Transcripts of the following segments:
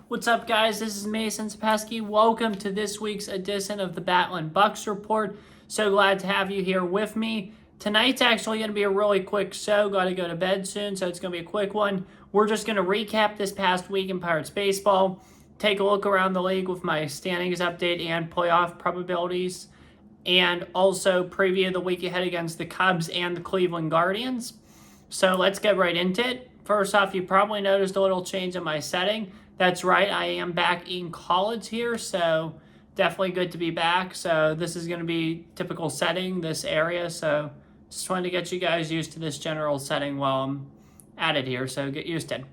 What's up, guys? This is Mason Sapesky. Welcome to this week's edition of the BATTLIN BUCS Report. So glad to have you here with me. Tonight's actually going to be a really quick show. Got to go to bed soon, so it's going to be a quick one. We're just going to recap this past week in Pirates baseball, take a look around the league with my standings update and playoff probabilities, and also preview the week ahead against the Cubs and the Cleveland Guardians. So let's get right into it. First off, you probably noticed a little change in my setting. That's right, I am back in college here, so definitely good to be back. So this is going to be typical setting, this area, so just wanted to get you guys used to this general setting while I'm at it here, so get used to it.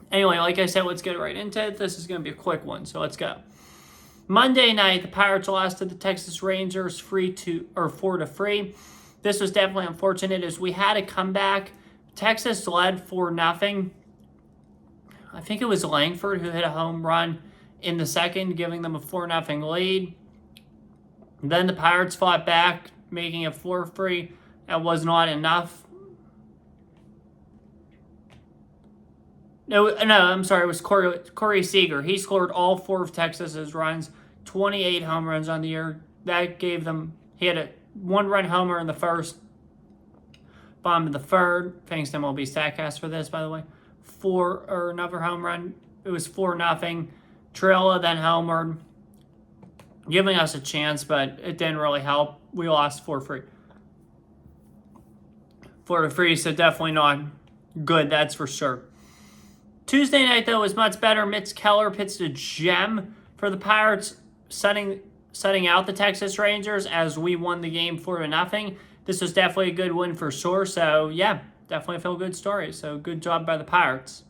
Anyway, like I said, let's get right into it. This is going to be a quick one, so let's go. Monday night, the Pirates lost to the Texas Rangers 4-3. This was definitely unfortunate as we had a comeback. Texas led 4-0. I think it was Langford who hit a home run in the second, giving them a 4-0 lead. Then the Pirates fought back, making it 4-3. That was not enough. No, I'm sorry. It was Corey Seager. He scored all 4 of Texas's runs, 28 home runs on the year. That gave them, he had a 1-run homer in the first, bomb in the third. Thanks to MLB StatCast for this, by the way. Another home run. It was 4-0. Trilla then homered, giving us a chance, but it didn't really help. We lost 4-3. 4-3, so definitely not good, that's for sure. Tuesday night, though, was much better. Mitch Keller pitched a gem for the Pirates, setting out the Texas Rangers as we won the game 4-0. This was definitely a good win for sure, so yeah. Definitely a feel-good story, so good job by the Pirates.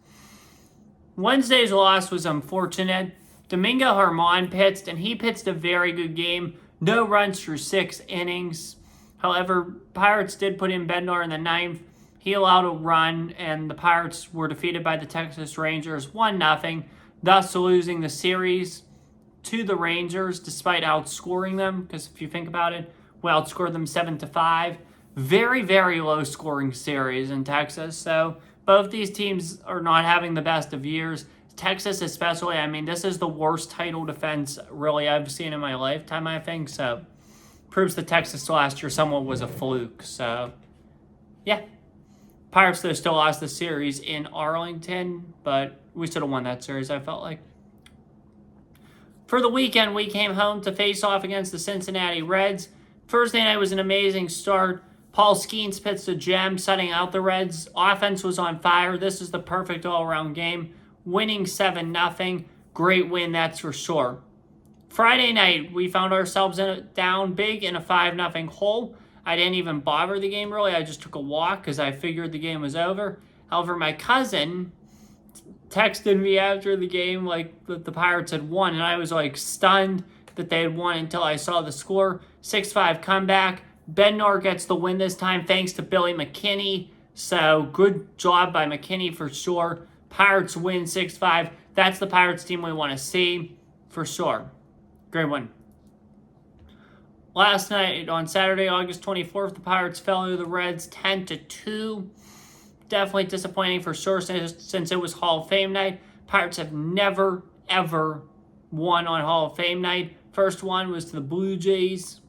Wednesday's loss was unfortunate. Domingo Germán pitched, and he pitched a very good game. No runs through 6 innings. However, Pirates did put in Bednar in the 9th. He allowed a run, and the Pirates were defeated by the Texas Rangers 1-0, thus losing the series to the Rangers despite outscoring them, because if you think about it, we outscored them 7-5. Very, very low-scoring series in Texas. So both these teams are not having the best of years. Texas especially, I mean, this is the worst title defense really I've seen in my lifetime, I think. So proves that Texas last year somewhat was a fluke. So, yeah. Pirates, though, still lost the series in Arlington, but we should have won that series, I felt like. For the weekend, we came home to face off against the Cincinnati Reds. Thursday night was an amazing start. Paul Skeens pitched a gem, setting out the Reds. Offense was on fire. This is the perfect all-around game. Winning 7-0. Great win, that's for sure. Friday night, we found ourselves down big in a 5-0 hole. I didn't even bother the game, really. I just took a walk because I figured the game was over. However, my cousin texted me after the game like that the Pirates had won, and I was like stunned that they had won until I saw the score. 6-5 comeback. Bednar gets the win this time thanks to Billy McKinney. So good job by McKinney for sure. Pirates win 6-5. That's the Pirates team we want to see for sure. Great win. Last night on Saturday, August 24th, the Pirates fell to the Reds 10-2. Definitely disappointing for sure since it was Hall of Fame night. Pirates have never, ever won on Hall of Fame night. First one was to the Blue Jays.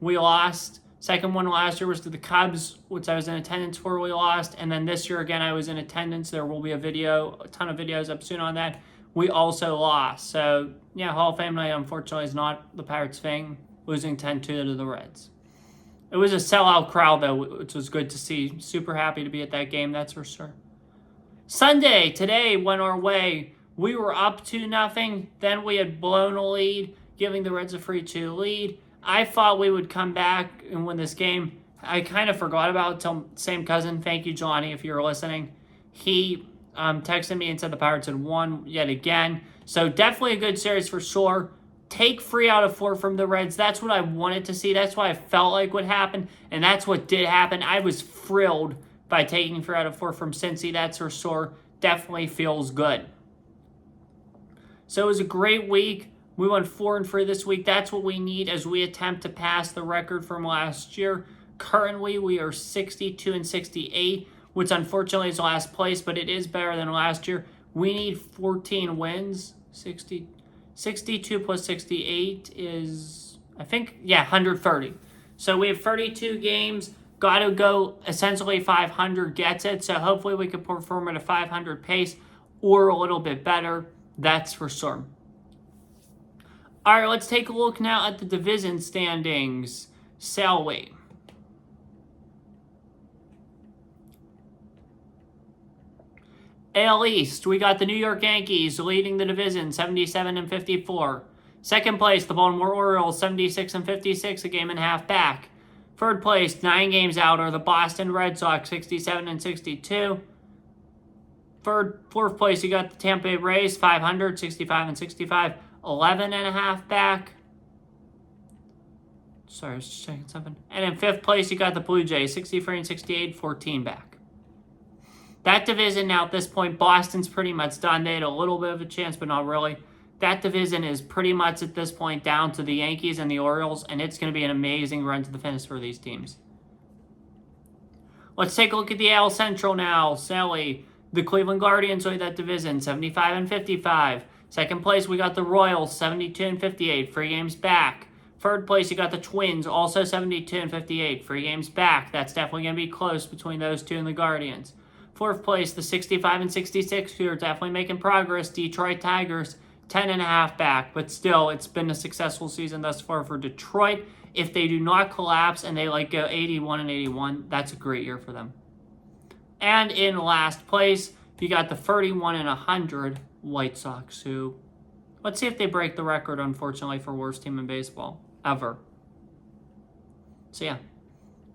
We lost. Second one last year was to the Cubs, which I was in attendance for. We lost. And then this year, again, I was in attendance. There will be a ton of videos up soon on that. We also lost. So, yeah, Hall of Fame night, unfortunately, is not the Pirates' thing, losing 10-2 to the Reds. It was a sellout crowd, though, which was good to see. Super happy to be at that game, that's for sure. Sunday, today, went our way. We were up 2-0. Then we had blown a lead, giving the Reds a 3-2 lead. I thought we would come back and win this game. I kind of forgot about it till same cousin. Thank you, Johnny, if you're listening. He texted me and said the Pirates had won yet again. So definitely a good series for sure. Take 3 out of 4 from the Reds. That's what I wanted to see. That's what I felt like would happen. And that's what did happen. I was thrilled by taking 3 out of 4 from Cincy. That's for sure. Definitely feels good. So it was a great week. We went 4-3 this week. That's what we need as we attempt to pass the record from last year. Currently, we are 62-68, which unfortunately is last place, but it is better than last year. We need 14 wins. 62 plus 68 is, I think, yeah, 130. So we have 32 games. Got to go essentially 500 gets it. So hopefully we can perform at a 500 pace or a little bit better. That's for sure. All right, let's take a look now at the division standings. Shall we? AL East, we got the New York Yankees leading the division, 77-54. Second place, the Baltimore Orioles, 76-56, a game and a half back. Third place, 9 games out, are the Boston Red Sox, 67-62. Fourth place, you got the Tampa Bay Rays, 500, 65-65, 11 and a half back. Sorry, I was just checking something. And in fifth place, you got the Blue Jays, 63-68, 14 back. That division now at this point, Boston's pretty much done. They had a little bit of a chance, but not really. That division is pretty much at this point down to the Yankees and the Orioles, and it's going to be an amazing run to the finish for these teams. Let's take a look at the AL Central now. Sally, the Cleveland Guardians lead that division, 75-55. Second place, we got the Royals, 72-58, 3 games back. Third place, you got the Twins, also 72-58, 3 games back. That's definitely going to be close between those two and the Guardians. Fourth place, the 65-66, who are definitely making progress. Detroit Tigers, 10 and a half back. But still, it's been a successful season thus far for Detroit. If they do not collapse and they go 81-81, that's a great year for them. And in last place, you got the 31-100 White Sox, who, let's see if they break the record, unfortunately, for worst team in baseball ever. So yeah.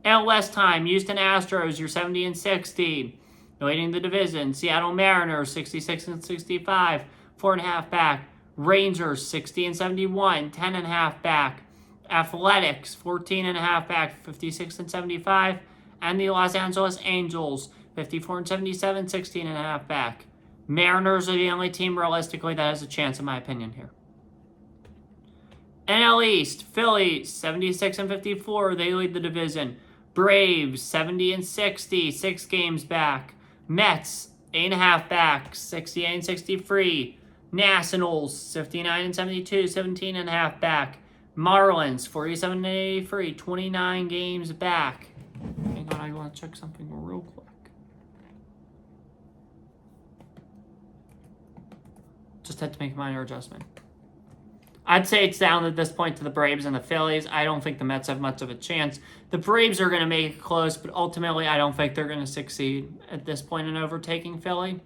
AL West time, Houston Astros, you're 70-60. Leading the division, Seattle Mariners, 66-65, 4.5 back. Rangers, 60-71, 10.5 back. Athletics, 14.5 back, 56-75. And the Los Angeles Angels, 54-77, 16.5 back. Mariners are the only team realistically that has a chance, in my opinion, here. NL East, Phillies, 76-54, they lead the division. Braves, 70-60, 6 games back. Mets, 8.5 back, 68-63. Nationals, 59-72, 17.5 back. Marlins, 47-83, 29 games back. Hang on, I want to check something real quick. Just had to make a minor adjustment. I'd say it's down at this point to the Braves and the Phillies. I don't think the Mets have much of a chance. The Braves are going to make it close, but ultimately I don't think they're going to succeed at this point in overtaking Philly.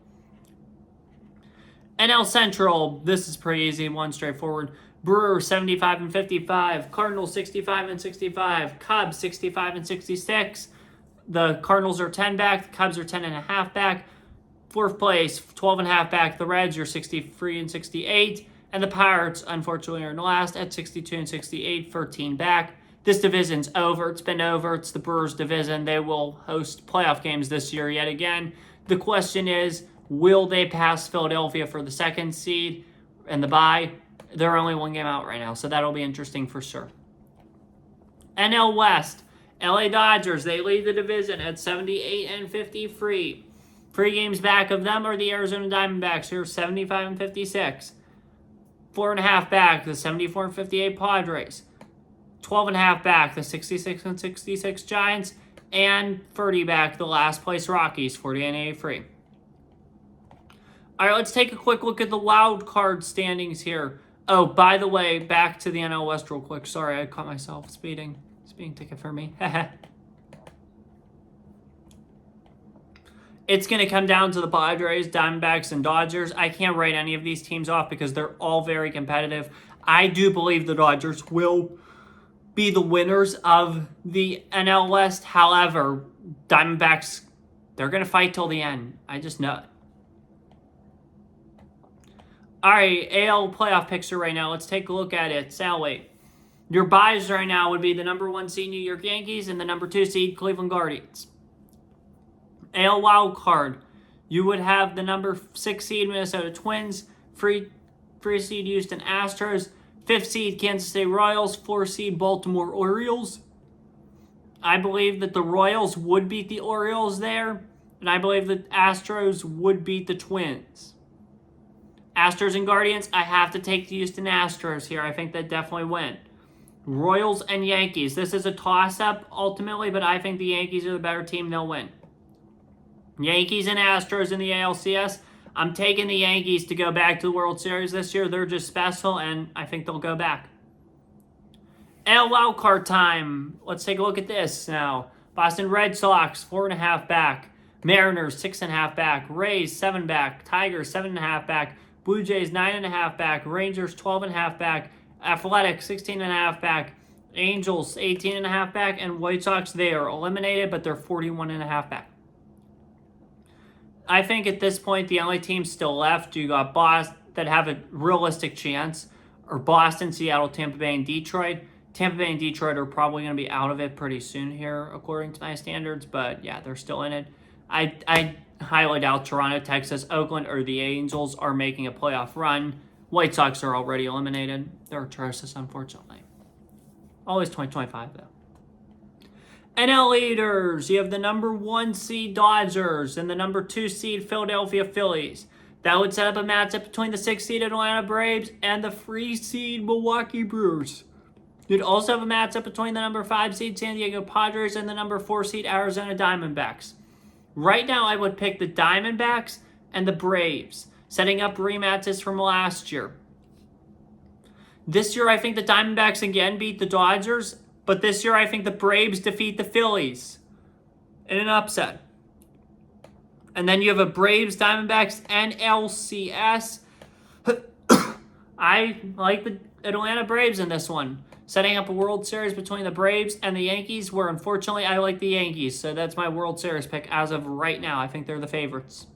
NL Central, this is pretty easy, one straightforward. Brewers 75-55, Cardinals 65-65, Cubs 65-66. The Cardinals are 10 back, the Cubs are 10.5 back. Fourth place, 12.5 back. The Reds are 63-68. And the Pirates, unfortunately, are in last at 62-68, 13 back. This division's over. It's been over. It's the Brewers division. They will host playoff games this year yet again. The question is, will they pass Philadelphia for the 2nd seed and the bye? They're only 1 game out right now, so that'll be interesting for sure. NL West, LA Dodgers, they lead the division at 78-53. 3 games back of them are the Arizona Diamondbacks, who are 75-56. 4.5 back, the 74-58 Padres. 12.5 back, the 66-66 Giants. And 30 back, the last place Rockies, 48-83. All right, let's take a quick look at the wild card standings here. Oh, by the way, back to the NL West real quick. Sorry, I caught myself speeding. Speeding ticket for me. It's going to come down to the Padres, Diamondbacks, and Dodgers. I can't write any of these teams off because they're all very competitive. I do believe the Dodgers will be the winners of the NL West. However, Diamondbacks, they're going to fight till the end. I just know it. All right, AL playoff picture right now. Let's take a look at it. Sally, your buys right now would be the number 1 seed New York Yankees and the number 2 seed Cleveland Guardians. AL wild card, you would have the number 6 seed Minnesota Twins, 3 seed Houston Astros, 5th seed Kansas City Royals, 4th seed Baltimore Orioles. I believe that the Royals would beat the Orioles there, and I believe that Astros would beat the Twins. Astros and Guardians, I have to take the Houston Astros here. I think they definitely win. Royals and Yankees. This is a toss-up ultimately, but I think the Yankees are the better team. They'll win. Yankees and Astros in the ALCS. I'm taking the Yankees to go back to the World Series this year. They're just special, and I think they'll go back. AL wildcard time. Let's take a look at this now. Boston Red Sox, 4.5 back. Mariners, 6.5 back. Rays, 7 back. Tigers, 7.5 back. Blue Jays, 9.5 back. Rangers, 12.5 back. Athletics, 16.5 back. Angels, 18.5 back. And White Sox, they are eliminated, but they're 41.5 back. I think at this point, the only teams still left, you got Boston that have a realistic chance, or Boston, Seattle, Tampa Bay, and Detroit. Tampa Bay and Detroit are probably going to be out of it pretty soon here, according to my standards, but yeah, they're still in it. I highly doubt Toronto, Texas, Oakland, or the Angels are making a playoff run. White Sox are already eliminated. They're atrocious, unfortunately. Always 2025, though. NL leaders, you have the number 1 seed Dodgers and the number 2 seed Philadelphia Phillies. That would set up a matchup between the 6 seed Atlanta Braves and the 3 seed Milwaukee Brewers. You'd also have a matchup between the number 5 seed San Diego Padres and the number 4 seed Arizona Diamondbacks. Right now, I would pick the Diamondbacks and the Braves, setting up rematches from last year. This year, I think the Diamondbacks again beat the Dodgers, but this year, I think the Braves defeat the Phillies in an upset. And then you have a Braves, Diamondbacks, and LCS. I like the Atlanta Braves in this one. Setting up a World Series between the Braves and the Yankees, where unfortunately I like the Yankees. So that's my World Series pick as of right now. I think they're the favorites.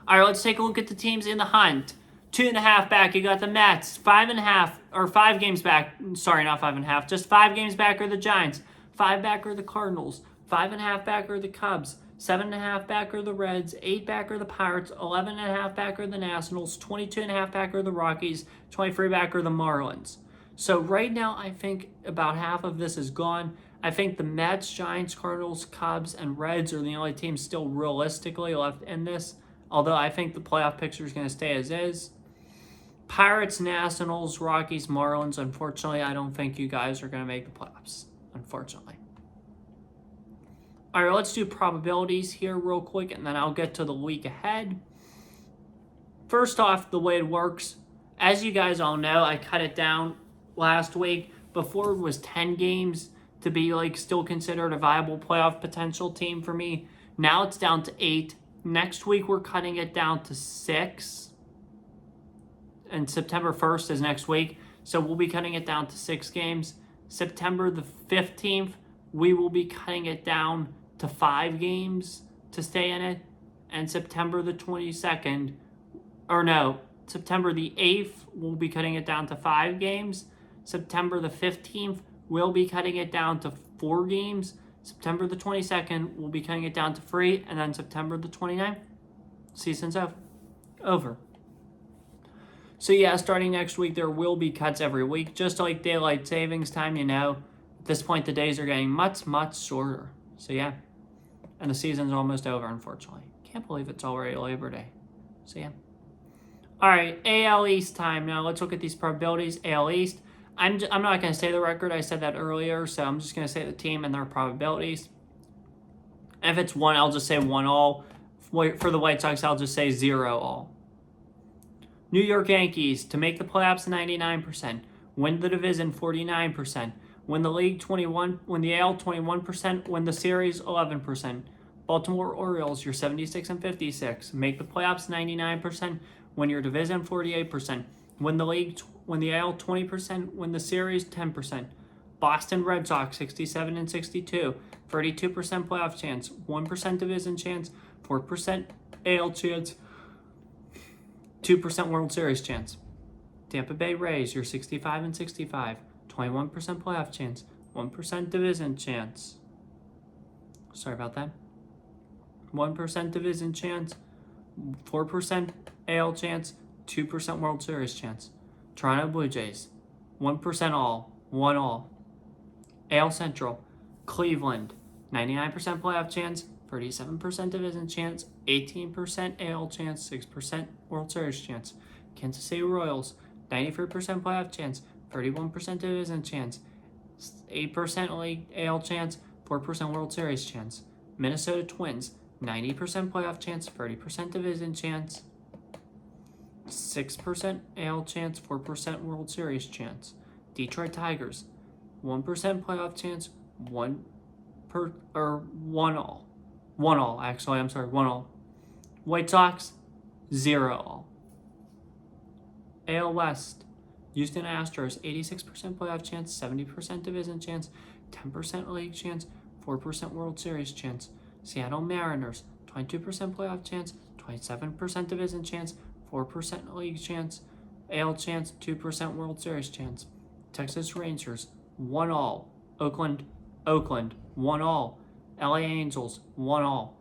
All right, let's take a look at the teams in the hunt. 2.5 back, you got the Mets. 5.5, or 5 games back. Sorry, not 5.5. Just 5 games back are the Giants. 5 back are the Cardinals. 5.5 back are the Cubs. 7.5 back are the Reds. 8 back are the Pirates. 11.5 back are the Nationals. 22.5 back are the Rockies. 23 back are the Marlins. So right now, I think about half of this is gone. I think the Mets, Giants, Cardinals, Cubs, and Reds are the only teams still realistically left in this. Although I think the playoff picture is going to stay as is. Pirates, Nationals, Rockies, Marlins. Unfortunately, I don't think you guys are going to make the playoffs. Unfortunately. All right, let's do probabilities here real quick, and then I'll get to the week ahead. First off, the way it works, as you guys all know, I cut it down last week. Before it was 10 games to be like still considered a viable playoff potential team for me. Now it's down to 8. Next week we're cutting it down to 6. And September 1st is next week. So we'll be cutting it down to 6 games. September the 15th, we will be cutting it down to 5 games to stay in it. And September the 22nd, or no, September the 8th, we'll be cutting it down to 5 games. September the 15th, we'll be cutting it down to 4 games. September the 22nd, we'll be cutting it down to 3. And then September the 29th, season's over. So yeah, starting next week, there will be cuts every week. Just like daylight savings time, you know. At this point, the days are getting much, much shorter. So yeah. And the season's almost over, unfortunately. Can't believe it's already Labor Day. So yeah. All right, AL East time. Now let's look at these probabilities. AL East. I'm not going to say the record. I said that earlier, so I'm just going to say the team and their probabilities. And if it's 1, I'll just say 1 all. For the White Sox, I'll just say 0 all. New York Yankees to make the playoffs 99%, win the division 49%, win the league 21, win the AL 21%, win the series 11%. Baltimore Orioles, you're 76 and 56, make the playoffs 99%, win your division 48%, win the league, win the AL 20%, win the series 10%. Boston Red Sox 67 and 62, 32% playoff chance, 1% division chance, 4% AL chance, 2% World Series chance. Tampa Bay Rays, you're 65 and 65, 21% playoff chance, 1% division chance. Sorry about that. 1% division chance, 4% AL chance, 2% World Series chance. Toronto Blue Jays, 1% all, 1 all. AL Central, Cleveland, 99% playoff chance, 37% division chance, 18% AL chance, 6% World Series chance. Kansas City Royals, 93% playoff chance, 31% division chance, 8% league AL chance, 4% World Series chance. Minnesota Twins, 90% playoff chance, 30% division chance, 6% AL chance, 4% World Series chance. Detroit Tigers, 1% playoff chance, 1 all. 1 all, actually, I'm sorry, 1 all. White Sox, 0 all. AL West, Houston Astros, 86% playoff chance, 70% division chance, 10% league chance, 4% World Series chance. Seattle Mariners, 22% playoff chance, 27% division chance, 4% league chance, AL chance, 2% World Series chance. Texas Rangers, 1 all. Oakland, 1 all. LA Angels, 1 all.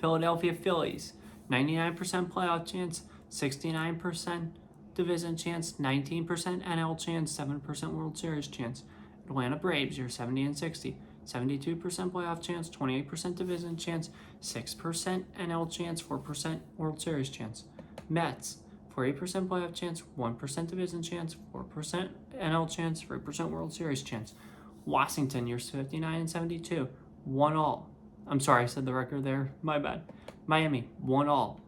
Philadelphia Phillies, 99% playoff chance, 69% division chance, 19% NL chance, 7% World Series chance. Atlanta Braves, you're 70-60, 72% playoff chance, 28% division chance, 6% NL chance, 4% World Series chance. Mets, 48% playoff chance, 1% division chance, 4% NL chance, 3% World Series chance. Washington, you're 59-72, 1 all. I'm sorry, I said the record there. My bad. Miami, 1 all.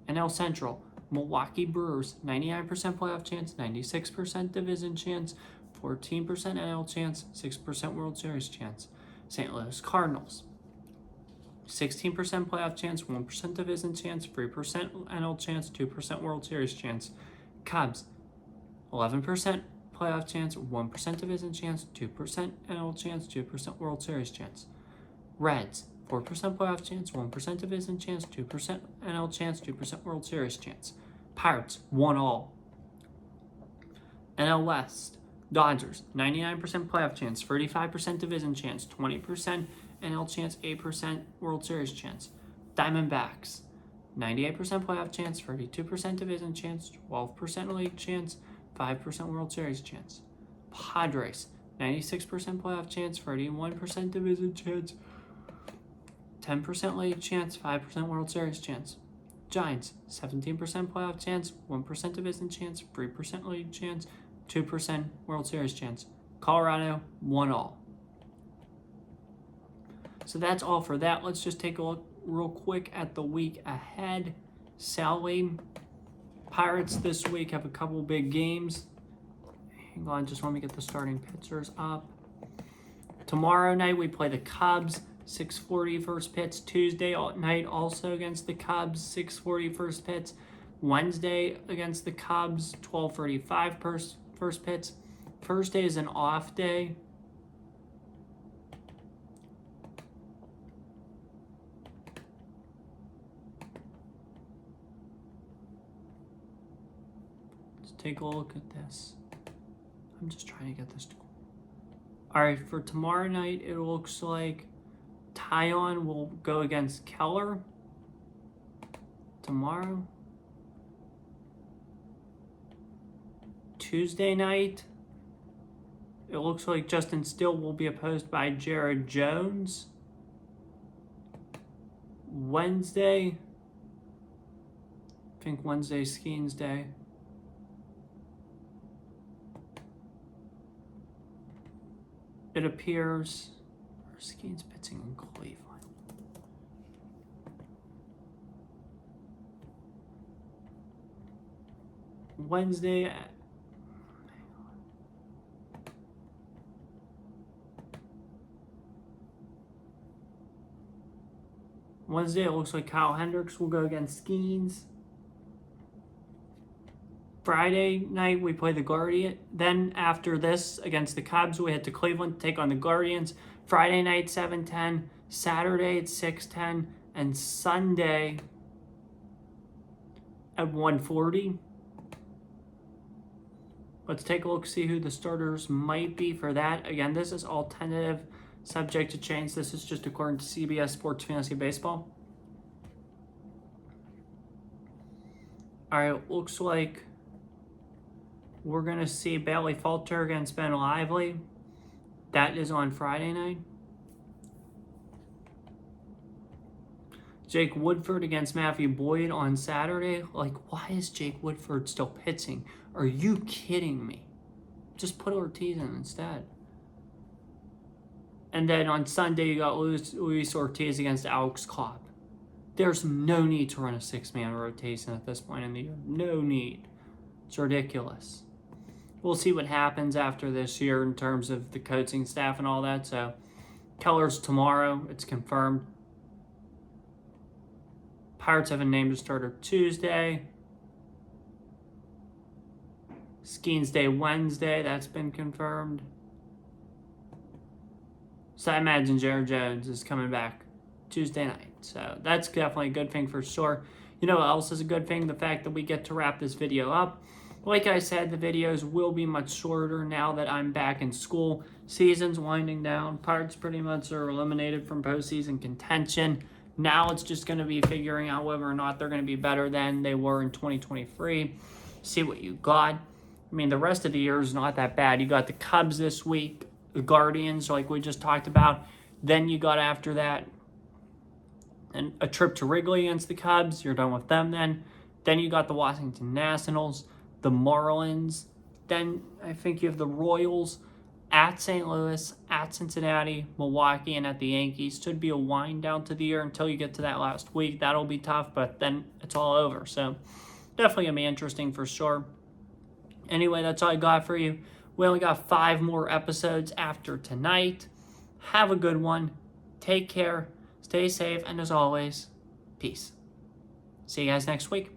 NL Central, Milwaukee Brewers, 99% playoff chance, 96% division chance, 14% NL chance, 6% World Series chance. St. Louis Cardinals, 16% playoff chance, 1% division chance, 3% NL chance, 2% World Series chance. Cubs, 11% playoff chance, 1% division chance, 2% NL chance, 2% World Series chance. Reds, 4% playoff chance, 1% division chance, 2% NL chance, 2% World Series chance. Pirates, 1 all. NL West, Dodgers, 99% playoff chance, 35% division chance, 20% NL chance, 8% World Series chance. Diamondbacks, 98% playoff chance, 32% division chance, 12% league chance, 5% World Series chance. Padres, 96% playoff chance, 31% division chance, 10% league chance, 5% World Series chance. Giants, 17% playoff chance, 1% division chance, 3% league chance, 2% World Series chance. Colorado, 1 all. So that's all for that. Let's just take a look real quick at the week ahead. Sally, Pirates this week have a couple big games. Hang on, just let me get the starting pitchers up. Tomorrow night we play the Cubs, 6:40 first pitch. Tuesday night also against the Cubs, 6:40 first pitch. Wednesday against the Cubs, 12:35 first pitch. Thursday is an off day. Let's take a look at this. I'm just trying to get this to... All right, for tomorrow night, it looks like Tyon will go against Keller tomorrow. Tuesday night, it looks like Justin Steele will be opposed by Jared Jones. Wednesday, I think Wednesday's Skeens Day. It appears Skeens pitching in Cleveland. Wednesday, it looks like Kyle Hendricks will go against Skeens. Friday night, we play the Guardians. Then after this, against the Cubs, we head to Cleveland to take on the Guardians. Friday night, 7:10. Saturday at 6:10. And Sunday at 1:40. Let's take a look, see who the starters might be for that. Again, this is all tentative, subject to change. This is just according to CBS Sports Fantasy Baseball. All right, looks like we're going to see Bailey Falter against Ben Lively. That is on Friday night. Jake Woodford against Matthew Boyd on Saturday. Like, why is Jake Woodford still pitching? Are you kidding me? Just put Ortiz in instead. And then on Sunday, you got Luis Ortiz against Alex Cobb. There's no need to run a 6-man rotation at this point in the year. No need. It's ridiculous. We'll see what happens after this year in terms of the coaching staff and all that. So, Keller's tomorrow. It's confirmed. Pirates haven't named a starter Tuesday. Skeens Day Wednesday. That's been confirmed. So I imagine Jared Jones is coming back Tuesday night. So that's definitely a good thing for sure. You know what else is a good thing? The fact that we get to wrap this video up. Like I said, the videos will be much shorter now that I'm back in school. Season's winding down. Pirates pretty much are eliminated from postseason contention. Now it's just going to be figuring out whether or not they're going to be better than they were in 2023. See what you got. I mean, the rest of the year is not that bad. You got the Cubs this week, the Guardians, like we just talked about. Then you got after that and a trip to Wrigley against the Cubs. You're done with them then. Then you got the Washington Nationals, the Marlins. Then I think you have the Royals at St. Louis, at Cincinnati, Milwaukee, and at the Yankees. Should be a wind down to the year until you get to that last week. That'll be tough, but then it's all over. So definitely going to be interesting for sure. Anyway, that's all I got for you. We only got 5 more episodes after tonight. Have a good one. Take care. Stay safe. And as always, peace. See you guys next week.